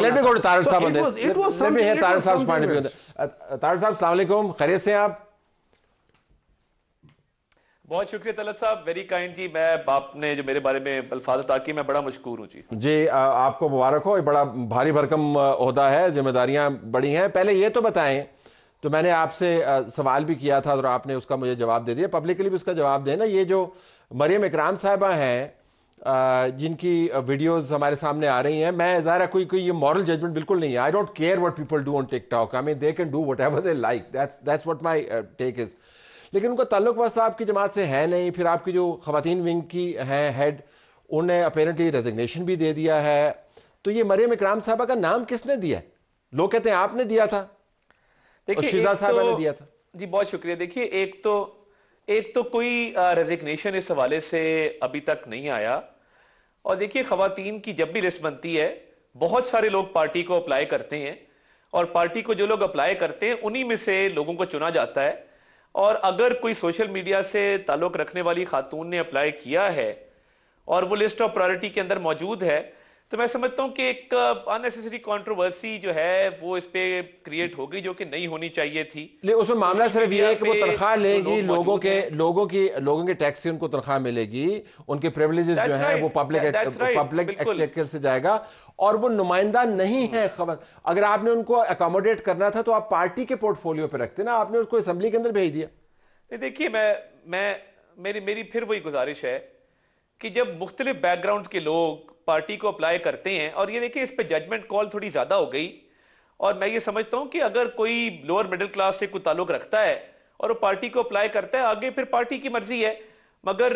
Let me go to Tariq Saab on this. It was Let me hear something. Tariq Saab's point of view. Tariq Saab, अस्सलाम वालेकुम, खैरियत से हैं आप? बहुत शुक्रिया तलत साहब, वेरी काइंड जी। मैं आपने जो मेरे बारे में अल्फाज अता किए, मैं बड़ा मशकूर हूँ जी। जी आपको मुबारक हो, ये बड़ा भारी भरकम ओहदा है, जिम्मेदारियां बड़ी हैं। पहले ये तो बताएं, तो मैंने आपसे सवाल भी किया था और आपने उसका मुझे जवाब दे दिया, पब्लिकली भी उसका जवाब देना। ये जो मरियम इकराम साहिबा हैं जिनकी वीडियोस हमारे सामने आ रही हैं, मैं ज़ाहिर है कोई ये मॉरल जजमेंट बिल्कुल नहीं है। I don't care what people do on TikTok, I mean they can do whatever they like, that's what my take is. लेकिन उनका ताल्लुक बस आपकी जमात से है नहीं। फिर आपकी जो ख़वातीन विंग की हैं हेड, उन्हें अपेरेंटली रेजिग्नेशन भी दे दिया है। तो ये मरियम इकराम साहबा का नाम किसने दिया? लोग कहते हैं आपने दिया था, देखिए शिजा साहबा ने दिया था। जी बहुत शुक्रिया। देखिए एक तो कोई रेजिग्नेशन इस हवाले से अभी तक नहीं आया। और देखिए ख़वातीन की जब भी लिस्ट बनती है, बहुत सारे लोग पार्टी को अप्लाई करते हैं और पार्टी को जो लोग अप्लाई करते हैं उन्हीं में से लोगों को चुना जाता है। और अगर कोई सोशल मीडिया से ताल्लुक रखने वाली खातून ने अप्लाई किया है और वो लिस्ट ऑफ प्रायोरिटी के अंदर मौजूद है, तो मैं समझता हूं कि एक अननेसेसरी कंट्रोवर्सी जो है वो इस पे क्रिएट होगी, जो कि नहीं होनी चाहिए थी। लेकिन उसमें मामला सिर्फ ये है कि वो तनख्वाह लेगी, लोगों के टैक्स से उनको तनख्वाह मिलेगी, उनके प्रिविलेजेस जो हैं वो पब्लिक एक्सचेकर से जाएगा, और वो नुमाइंदा नहीं है खबर। अगर आपने उनको अकोमोडेट करना था तो आप पार्टी के पोर्टफोलियो पे रखते ना, आपने उसको असेंबली के अंदर भेज दिया। देखिए मेरी फिर वही गुजारिश है कि जब मुख्तलिफ बैकग्राउंड के लोग पार्टी को अप्लाई करते हैं, और ये देखिए इस पे जजमेंट कॉल थोड़ी ज्यादा हो गई, और मैं ये समझता हूं कि अगर कोई लोअर मिडिल क्लास से कोई ताल्लुक रखता है और वो पार्टी को अप्लाई करता है, आगे फिर पार्टी की मर्जी है। मगर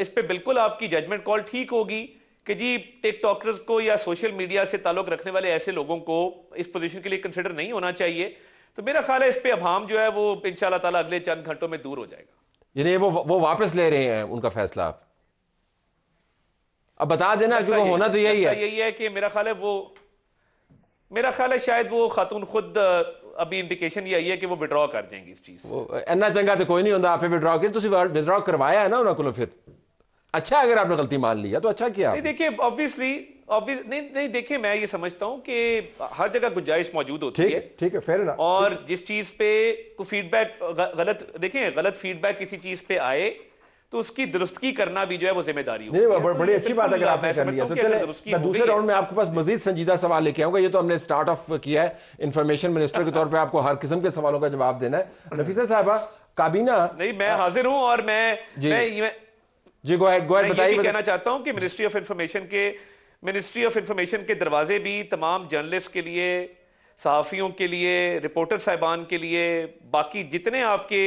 इस पे बिल्कुल आपकी जजमेंट कॉल ठीक होगी कि जी टिकटॉकर्स को या सोशल मीडिया से ताल्लुक रखने वाले ऐसे लोगों को इस पोजीशन के लिए कंसिडर नहीं होना चाहिए। तो मेरा ख्याल है इस पे अभाम जो है वो इंशाल्लाह ताला अगले चंद घंटों में दूर हो जाएगा। यानी वो वापस ले रहे हैं उनका फैसला? आप अब बता देना, क्योंकि होना तो यही है कि मेरा ख्याल है शायद वो खातून खुद अभी इंडिकेशन ये आई है कि वो विड्रॉ कर जाएंगी इस चीज से। इन्ना चंगा तो कोई नहीं होता, आपने विड्रॉ किया, तुसी विड्रॉ करवाया है ना उन्होंने, फिर अच्छा अगर आपने गलती मान लिया तो अच्छा किया। नहीं देखिए ऑब्वियसली नहीं देखिए, मैं ये समझता हूं कि हर जगह गुंजाइश मौजूद होती है। ठीक है, फेयर इनफ। और जिस चीज पे कोई फीडबैक गलत फीडबैक किसी चीज पे आए तो उसकी दुरुस्तगी करना भी जो है वो जिम्मेदारी होती है। बड़ी अच्छी बात अगर आपने कर लिया। तो चले मैं दूसरे राउंड में आपके पास मजीद संजीदा सवाल लेके आऊंगा। ये तो हमने स्टार्ट ऑफ किया है, इंफॉर्मेशन मिनिस्टर के तौर पे आपको हर किस्म के सवालों का जवाब देना है। नफीसा साहबा, काबीना नहीं, मैं हाजिर हूं और मैं गो अहेड बताइए। कहना चाहता हूं कि मिनिस्ट्री ऑफ इंफॉर्मेशन के दरवाजे भी तमाम जर्नलिस्ट के लिए, सहाफियों के लिए, रिपोर्टर साहिबान के लिए, बाकी जितने आपके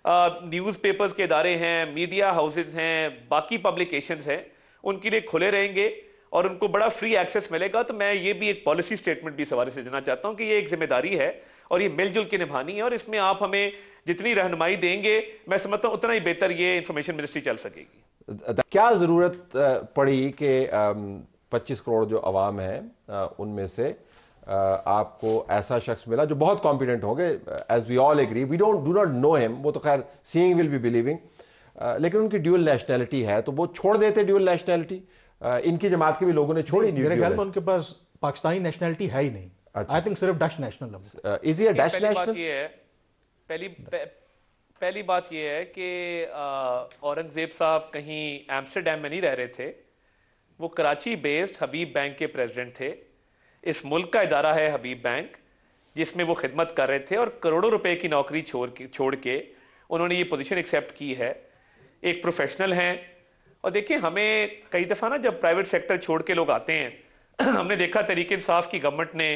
न्यूज़ पेपर्स के इदारे हैं, मीडिया हाउसेज हैं, बाकी पब्लिकेशंस हैं, उनके लिए खुले रहेंगे और उनको बड़ा फ्री एक्सेस मिलेगा। तो मैं ये भी एक पॉलिसी स्टेटमेंट भी इस हवाले से देना चाहता हूं कि ये एक जिम्मेदारी है और ये मिलजुल के निभानी है, और इसमें आप हमें जितनी रहनुमाई देंगे, मैं समझता हूं उतना ही बेहतर ये इंफॉर्मेशन मिनिस्ट्री चल सकेगी। क्या जरूरत पड़ी कि 25 करोड़ जो अवाम है उनमें से आपको ऐसा शख्स मिला जो बहुत कॉम्पिटेंट होंगे? As we all agree, we do not know him, वो तो खैर सीइंग विल बी बिलीविंग, लेकिन उनकी ड्यूअल नेशनैलिटी है, तो वो छोड़ देते ड्यूअल नेशनैलिटी? इनकी जमात के भी लोगों ने छोड़ी नहीं। मेरे ख्याल में उनके पास पाकिस्तानी नेशनैलिटी है ही नहीं। आई थिंक सिर्फ Dutch national. Is he a Dutch national? पहली बात ये है कि औरंगजेब साहब कहीं एम्स्टरडैम में नहीं रह रहे थे, वो कराची बेस्ड हबीब बैंक के प्रेसिडेंट थे। इस मुल्क का इदारा है हबीब बैंक, जिसमें वो खिदमत कर रहे थे, और करोड़ों रुपए की नौकरी छोड़ के उन्होंने ये पोजीशन एक्सेप्ट की है। एक प्रोफेशनल हैं। और देखिए हमें कई दफ़ा ना जब प्राइवेट सेक्टर छोड़ के लोग आते हैं हमने देखा तहरीक इंसाफ की गवर्नमेंट ने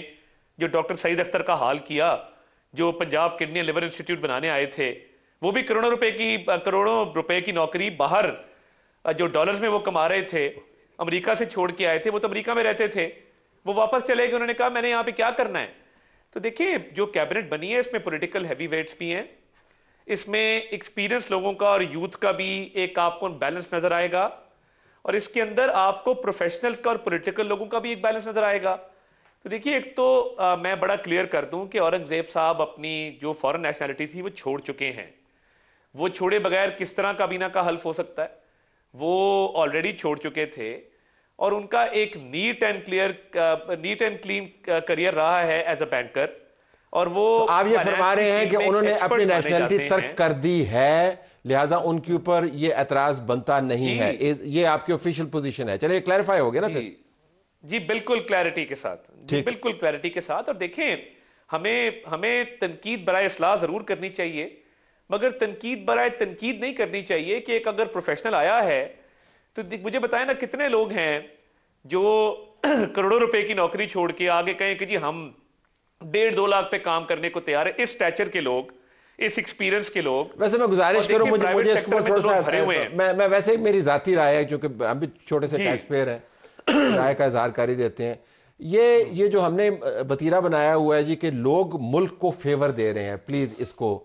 जो डॉक्टर सईद अख्तर का हाल किया, जो Punjab kidney and liver institute बनाने आए थे, वो भी करोड़ों रुपए की नौकरी बाहर जो डॉलर्स में वो कमा रहे थे अमेरिका से छोड़ के आए थे। वो तो अमेरिका में रहते थे, वो वापस चले गए। उन्होंने कहा मैंने यहाँ पे क्या करना है। तो देखिए जो कैबिनेट बनी है इसमें पॉलिटिकल हैवी वेट्स भी हैं, इसमें एक्सपीरियंस लोगों का और यूथ का भी एक आपको बैलेंस नजर आएगा, और इसके अंदर आपको प्रोफेशनल्स का और पॉलिटिकल लोगों का भी एक बैलेंस नजर आएगा। तो देखिए एक तो मैं बड़ा क्लियर कर दूं कि औरंगजेब साहब अपनी जो फॉरेन नेशनैलिटी थी वो छोड़ चुके हैं। वो छोड़े बगैर किस तरह काबीना का हल्फ हो सकता है? वो ऑलरेडी छोड़ चुके थे, اور ان کا ایک نیٹ اینڈ کلین کریئر رہا ہے ایز اے بینکر, اور وہ آپ یہ فرما رہے ہیں کہ انہوں نے اپنی نیشنلٹی ترک کر دی ہے, لہٰذا ان کے اوپر یہ اعتراض بنتا نہیں ہے, یہ آپ کی آفیشیل پوزیشن ہے. چلے کلیریفائی ہو گیا نا پھر. جی بالکل کلیئرٹی کے ساتھ, جی بالکل کلیئرٹی کے ساتھ. اور دیکھیں ہمیں تنقید برائے اصلاح ضرور کرنی چاہیے, مگر تنقید برائے تنقید نہیں کرنی چاہیے کہ ایک اگر پروفیشنل آیا ہے تو مجھے بتائیں نا کتنے لوگ ہیں جو کروڑوں روپے کی نوکری چھوڑ کے آگے کہیں کہ جی ہم 1.5-2 لاکھ پہ کام کرنے کو تیار ہے, اس سٹیچر کے لوگ, اس ایکسپیرینس کے لوگ. ویسے میں گزارش کروں, مجھے اس کو تھوڑا سا, میں ویسے میری ذاتی رائے ہے کیونکہ ہم بھی چھوٹے سے ٹیکس پیئر ہیں, رائے کا اظہار کاری دیتے ہیں. یہ جو ہم نے وتیرہ بنایا ہوا ہے جی کہ لوگ ملک کو فیور دے رہے ہیں, پلیز اس کو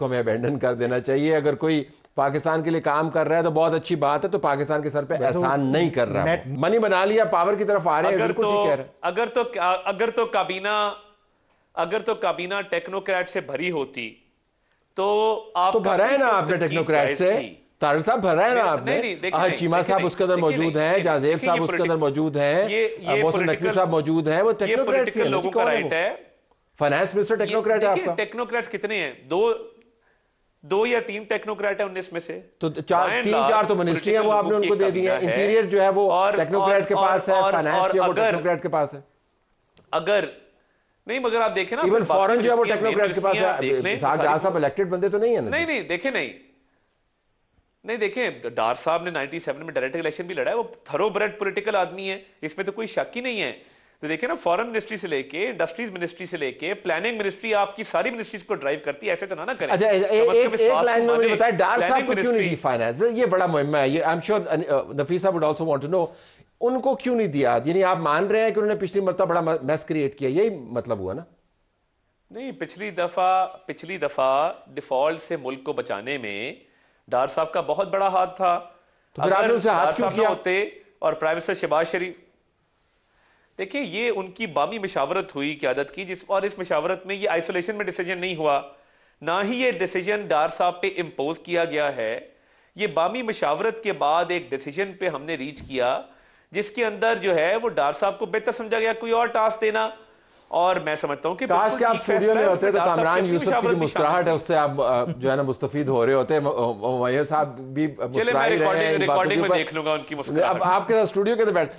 ہمیں ابینڈن کر دینا چاہیے. اگر کوئی پاکستان کے لیے کام کر رہا ہے تو بہت اچھی بات ہے, تو پاکستان کے سر پہ احسان نہیں کر رہا. منی بنا لیا, پاور کی طرف آ رہے ہیں, بالکل ٹھیک کہہ رہے ہیں. اگر تو کابینہ ٹیکنوکریٹ سے بھری ہوتی تو آپ تو بھرا ہے نا آپ نے ٹیکنوکریٹ سے, طاہر صاحب بھرا ہے نا آپ نے, چیمہ صاحب اس کے اندر موجود ہیں, جازیب صاحب اس کے اندر موجود ہیں, محسن نقوی صاحب موجود ہیں, وہ ٹیکنوکریٹ سے لوگوں کا رائٹ ہے. فائنانس منسٹر ٹیکنوکریٹ ہے آپ کا. ٹیکنوکریٹ کتنے ہیں؟ 2 یا 3 ٹیکنوکریٹ ہیں 19 میں سے. تو 3-4 تو منسٹری ہیں, وہ آپ نے ان کو دے دی ہیں. انٹیریئر جو ہے وہ ٹیکنوکریٹ کے پاس ہے, فائنانس جو ہے وہ ٹیکنوکریٹ کے پاس ہے. اگر نہیں مگر آپ دیکھیں نا, ایون فورن جو ہے وہ ٹیکنوکریٹ کے پاس ہے. ڈار صاحب الیکٹڈ بندے تو نہیں ہیں نا. نہیں دیکھیں نہیں دیکھیں, ڈار صاحب نے 97 میں ڈائریکٹ الیکشن بھی لڑا ہے, وہ تھرو بریڈ پولیٹیکل آدمی ہے, اس میں تو کوئی شک ہی نہیں ہے. تو دیکھیں نا, فورن منسٹری سے لے کے انڈسٹریز منسٹری سے لے کے پلاننگ منسٹری آپ کی ساری منسٹریز کو ڈرائیو کرتی ہے, ایسے تو نہ کریں. اچھا ایک لائن میں مجھے بتائیں, ڈار صاحب کو کیوں نہیں دی فائنانس؟ یہ بڑا مہم ہے, یہ I am sure Nafisa would also want to know, ان کو کیوں نہیں دیا؟ یعنی آپ مان رہے ہیں کہ انہوں نے پچھلی مرتبہ بڑا میس کریٹ کیا, یہی مطلب ہوا نا؟ نہیں, پچھلی دفعہ ڈیفالٹ سے ملک کو بچانے میں ڈار صاحب کا بہت بڑا ہاتھ تھا. تو پھر آپ نے ان سے ہاتھ کیوں کیا ہوتے؟ اور پرائم منسٹر شہباز شریف, دیکھیں یہ ان کی بامی مشاورت ہوئی قیادت کی, اور اس مشاورت میں یہ آئسولیشن میں ڈیسیجن نہیں ہوا, نہ ہی یہ ڈیسیجن ڈار صاحب پہ امپوز کیا گیا ہے. یہ بامی مشاورت کے بعد ایک ڈیسیجن پہ ہم نے ریچ کیا, جس کے اندر جو ہے وہ ڈار صاحب کو بہتر سمجھا گیا کوئی اور ٹاسک دینا. اور میں سمجھتا ہوں کہ کاش کہ آپ اسٹوڈیو میں ہوتے تو کامران یوسف کی جو مسکراہٹ ہے اس سے آپ جو ہے نا مستفید ہو رہے ہوتے. میاں صاحب بھی مسکرا ہی رہے ہیں, ریکارڈنگ میں دیکھ لوں گا ان کی مسکراہٹ. اب آپ کے ساتھ اسٹوڈیو کے بیٹھ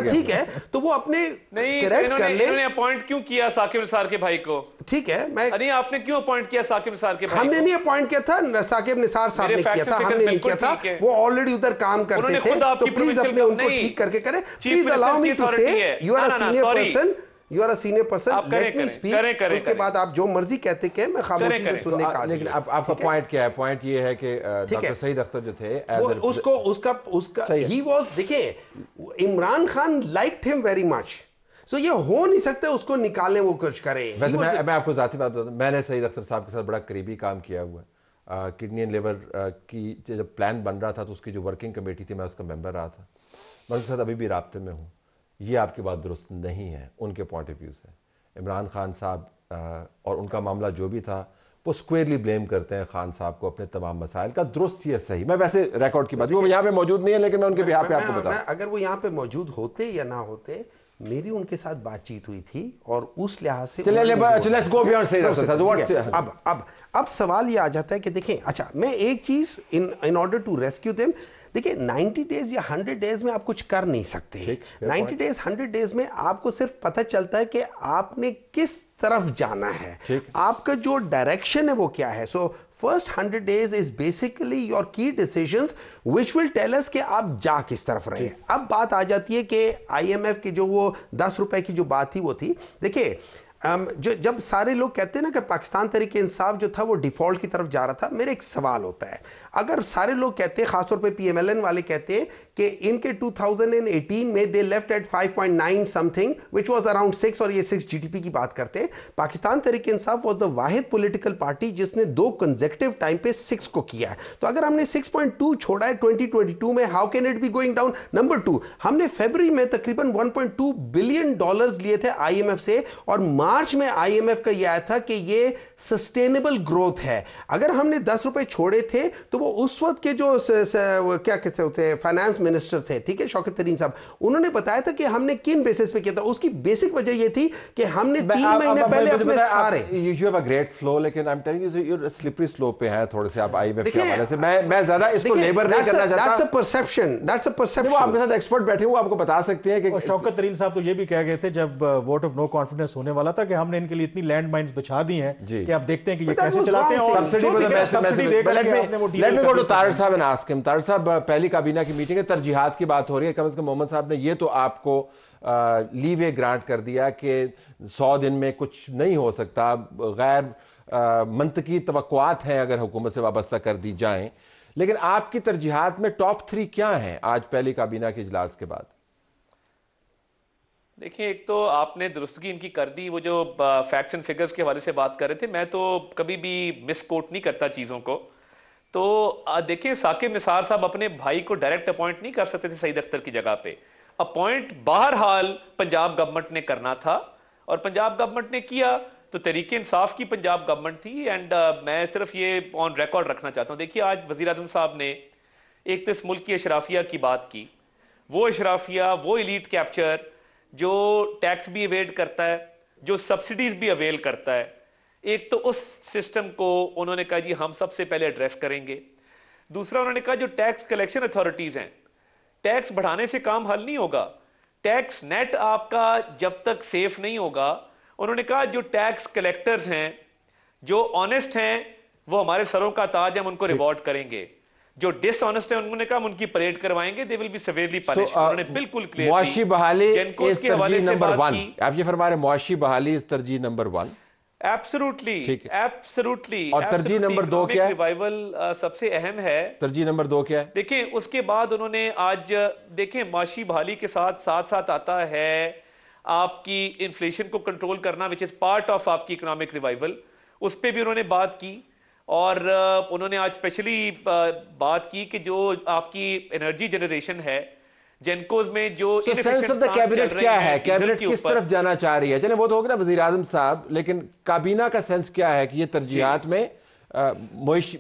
ٹھیک ہے, تو وہ اپنے انہوں نے اپوائنٹ کیوں کیا ثاقب نثار کے بھائی کو؟ ٹھیک ہے, نہیں آپ نے کیوں اپوائنٹ کیا ثاقب نثار کے بھائی کو؟ ہم نے نہیں اپوائنٹ کیا تھا, ثاقب نثار صاحب نے کیا تھا, ہم نے نہیں کیا تھا. وہ آلریڈی ادھر کام کرتے تھے, تو پلیز اپنے ان کو ٹھیک کر کے کریں. Please allow me to say you are a senior person, you are a senior person, let me speak. اس کے بعد آپ جو مرضی کہتے کہ میں خاموشی سے سننے کا. لیکن آپ کا پوائنٹ کیا ہے؟ پوائنٹ یہ ہے کہ ڈاکٹر سعید اختر جو تھے اس کا he was, دیکھیں Imran Khan liked him very much, so یہ ہو نہیں سکتے اس کو نکالیں وہ کچھ کریں. ویسے میں آپ کو ذاتی بات بتاتا ہوں, میں نے سعید اختر صاحب کے ساتھ بڑا قریبی کام کیا ہوا ہے. کڈنی اینڈ لیور کی جب پلان بن رہا تھا تو اس کی جو ورکنگ کمیٹی تھی میں اس کا ممبر رہا تھا, میں اس کے ساتھ ابھی بھی رابطے میں ہوں. یہ آپ کی بات درست نہیں ہے ان کے پوائنٹ آف ویو سے. عمران خان صاحب اور ان کا معاملہ جو بھی تھا وہ سکوئرلی بلیم کرتے ہیں خان صاحب کو اپنے تمام مسائل کا, درست یا صحیح. میں ویسے ریکارڈ کی بات, وہ یہاں پہ موجود نہیں ہے لیکن میں ان کے بیہاف پہ آپ کو بتاؤں. اگر وہ یہاں پہ موجود ہوتے یا نہ ہوتے, میری ان کے ساتھ بات چیت ہوئی تھی اور اس لحاظ سے اب سوال یہ آ جاتا ہے کہ دیکھیں, اچھا میں ایک چیز in order to rescue them, دیکھیں 90 ڈیز یا 100 ڈیز میں آپ کچھ کر نہیں سکتے. 90 ڈیز 100 ڈیز میں آپ کو صرف پتہ چلتا ہے کہ آپ نے کس طرف جانا ہے, آپ کا جو ڈائریکشن ہے وہ کیا ہے. So first 100 days is basically your key decisions which will tell us کہ آپ جا کس طرف رہے. اب بات آ جاتی ہے کہ IMF کی جو وہ 10 روپے کی جو بات تھی وہ تھی, دیکھیں جب سارے لوگ کہتے ہیں نا کہ پاکستان تحریک انصاف جو تھا وہ ڈیفالٹ کی طرف جا رہا تھا, میرے ایک سوال ہوتا ہے, اگر سارے لوگ کہتے ہیں, خاص طور پہ PMLN والے کہتے ہیں کہ ان کے 2018 میں they left at 5.9 something which was around 6 اور یہ 6 GDP کی بات کرتے ہیں. پاکستان تحریک انصاف was the واحد پولیٹیکل پارٹی جس نے 2 کنزیکٹیو ٹائم پہ 6 کو کیا ہے. تو اگر ہم نے 6.2 چھوڑا ہے 2022 میں, how can it be going down? Number 2, ہم نے فیبری میں تقریباً $1.2 بلین لیے تھے IMF سے, اور مارچ میں IMF کا یہ آیا تھا کہ یہ سسٹینیبل گروتھ ہے. اگر ہم نے 10 روپے چھوڑے تھے تو وہ اس وقت کے جو کیا کہتے ہوتے ہیں فائنانس मिनिस्टर थे, ठीक है, शौकत तरीन साहब, उन्होंने बताया था कि हमने किन बेसिस पे किया था। उसकी बेसिक वजह ये थी कि हमने 3 महीने पहले अपने सारे you have a great flow, लेकिन I'm telling you you're slippery slope पे हैं थोड़े से आप IMF के हवाले से। मैं ज्यादा इसको लेबर नहीं करना चाहता। That's a perception। वो आपके साथ एक्सपर्ट बैठे हुए आपको बता सकते हैं कि शौकत तरीन साहब तो ये भी कह गए थे जब वोट ऑफ नो कॉन्फिडेंस होने वाला था कि हमने इनके लिए इतनी लैंड माइन्स बिछा दी हैं कि आप देखते हैं कि ये कैसे चलाते हैं। और सब्सिडी देकर let me go to Tariq sahab and ask him. Tariq साहब, पहली काबीना की मीटिंग है, तरजीहात की बात हो रही है, कम से कम मोहम्मद साहब ने ये तो आपको लीवे ग्रांट कर दिया कि 100 दिन में कुछ नहीं हो सकता, गैर मंतकी तवक्कुआत हैं अगर हुकूमत से वाबस्ता कर दी जाएं, लेकिन आपकी तरजीहात में टॉप 3 क्या हैं आज पहली काबीना के इजलास के बाद? देखिए, एक तो आपने दुरुस्तगी इनकी कर दी, वो जो फैक्ट्स एंड फिगर्स के हवाले से बात कर रहे थे, मैं तो कभी भी मिस कोट नहीं करता चीज़ों को। तो देखिए, साकिब निसार साहब अपने भाई को डायरेक्ट अपॉइंट नहीं कर सकते थे सईद अख्तर की जगह पे, अपॉइंट बहरहाल पंजाब गवर्नमेंट ने करना था और पंजाब गवर्नमेंट ने किया, तो तहरीक इंसाफ की पंजाब गवर्नमेंट थी। एंड मैं सिर्फ ये ऑन रिकॉर्ड रखना चाहता हूँ, देखिए आज वज़ीर आज़म साहब ने एक तो इस मुल्क की अशराफिया की बात की, वो अशराफिया, वो एलीट कैप्चर जो टैक्स भी अवेल करता है, जो सब्सिडीज भी अवेल करता है, एक तो उस सिस्टम को उन्होंने कहा जी हम सबसे पहले एड्रेस करेंगे। दूसरा उन्होंने कहा जो टैक्स कलेक्शन अथॉरिटीज हैं, टैक्स बढ़ाने से काम हल नहीं होगा, टैक्स नेट आपका जब तक सेफ नहीं होगा, उन्होंने कहा जो टैक्स कलेक्टर्स हैं, जो ऑनेस्ट हैं, वो हमारे सरों का ताज, हम उनको रिवॉर्ड करेंगे। जो डिसऑनेस्ट है उन्होंने कहा हम उनकी परेड करवाएंगे, they will be severally punished. उन्होंने बिल्कुल क्लियर मुआशी बहाली इस तरजीह नंबर 1, आप ये फरमा रहे मुआशी बहाली इस तरजीह नंबर 1? Absolutely, absolutely. और तरजीह नंबर 2 क्या है? रिवाइवल सबसे अहम है। तरजीह नंबर 2 क्या है? देखिए, उसके बाद उन्होंने आज देखें मुआशी बहाली के साथ साथ आता है आपकी इन्फ्लेशन को कंट्रोल करना, विच इज पार्ट ऑफ आपकी इकोनॉमिक रिवाइवल, उस पर भी उन्होंने बात की। और उन्होंने आज स्पेशली बात की कि जो आपकी एनर्जी जनरेशन है, जेनकोज में जो सेंस ऑफ द कैबिनेट क्या है, कैबिनेट किस तरफ जाना चाह रही है? चले वो तो हो गया वजीर आजम साहब, लेकिन काबीना का सेंस क्या है कि ये तरजीहात में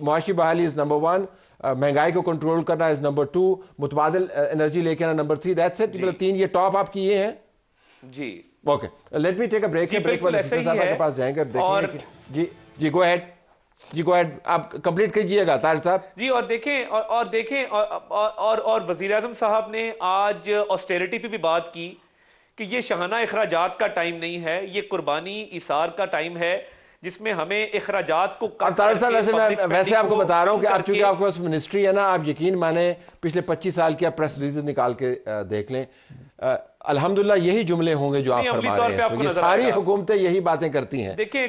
मुआशी बहाली इज नंबर 1, महंगाई को कंट्रोल करना इज नंबर 2, मुतबादिल एनर्जी लेके आना नंबर 3, दैट्स इट। मतलब 3 ये टॉप आपकी ये हैं जी। Okay, let me take a break. Break वाले साहब के पास जाएंगे, देखेंगे। जी गो अहेड, जी गो अहेड, आप कंप्लीट कीजिएगा तारिक साहब जी। और देखें और वजीर आज़म साहब ने आज ऑस्टेरिटी पे भी बात की कि ये शहाना इखराजात का टाइम नहीं है, ये कुर्बानी इसार का टाइम है, जिसमें हमें इखराजात को तारिक साहब वैसे आपको बता रहा हूं कि आप चूंकि आपके पास मिनिस्ट्री है ना, आप यकीन माने पिछले 25 साल की आप प्रेस रिलीज निकाल के देख लें, अल्हम्दुलिल्लाह यही जुमले होंगे जो आप फरमा रहे हैं। ये सारी हुकूमतें यही बातें करती हैं। देखिए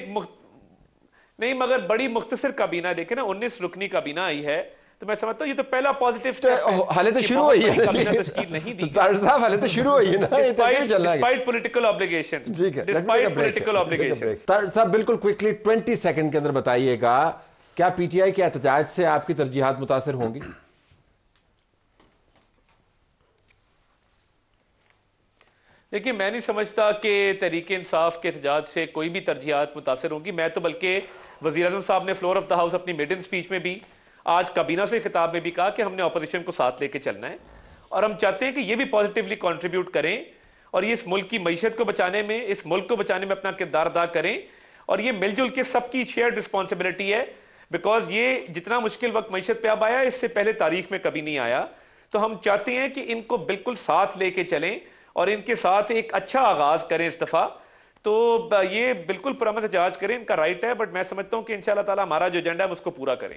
नहीं, मगर बड़ी मुख्तसर काबीना देखे ना, 19 रुकनी काबीना आई है, तो मैं समझता हूँ ये तो पहला पॉजिटिव स्टेप है। हाले तो शुरू हुई है नहीं दी तारिक साहब, हाले तो शुरू हुई है ना, despite political obligation, despite political obligation. Tariq साहब बिल्कुल क्विकली 20 सेकंड के अंदर बताइएगा, क्या पीटीआई के एहतजाज से आपकी तरजीहात मुतासर होंगी? देखिए, मैं नहीं समझता कि तहरीक इंसाफ के एहतजाज से कोई भी तरजीहात मुतासर होंगी। मैं तो बल्कि वज़ीर आज़म साहब ने फ्लोर ऑफ द हाउस अपनी मेडन स्पीच में भी, आज काबीना से खिताब में भी कहा कि हमने अपोजिशन को साथ लेके चलना है और हम चाहते हैं कि ये भी पॉजिटिवली कंट्रीब्यूट करें और ये इस मुल्क की मईशत को बचाने में, इस मुल्क को बचाने में अपना किरदार अदा करें। और ये मिलजुल के सबकी शेयर्ड रिस्पॉन्सिबिलिटी है, बिकॉज ये जितना मुश्किल वक्त मईशत पे अब आया, इससे पहले तारीख में कभी नहीं आया। तो हम चाहते हैं कि इनको बिल्कुल साथ लेके चलें और इनके साथ एक अच्छा आगाज करें इस दफा। तो ये बिल्कुल पुरअमन एहतजाज करें, इनका राइट है, बट मैं समझता हूं कि इंशाअल्लाह ताला हमारा जो एजेंडा है उसको पूरा करें।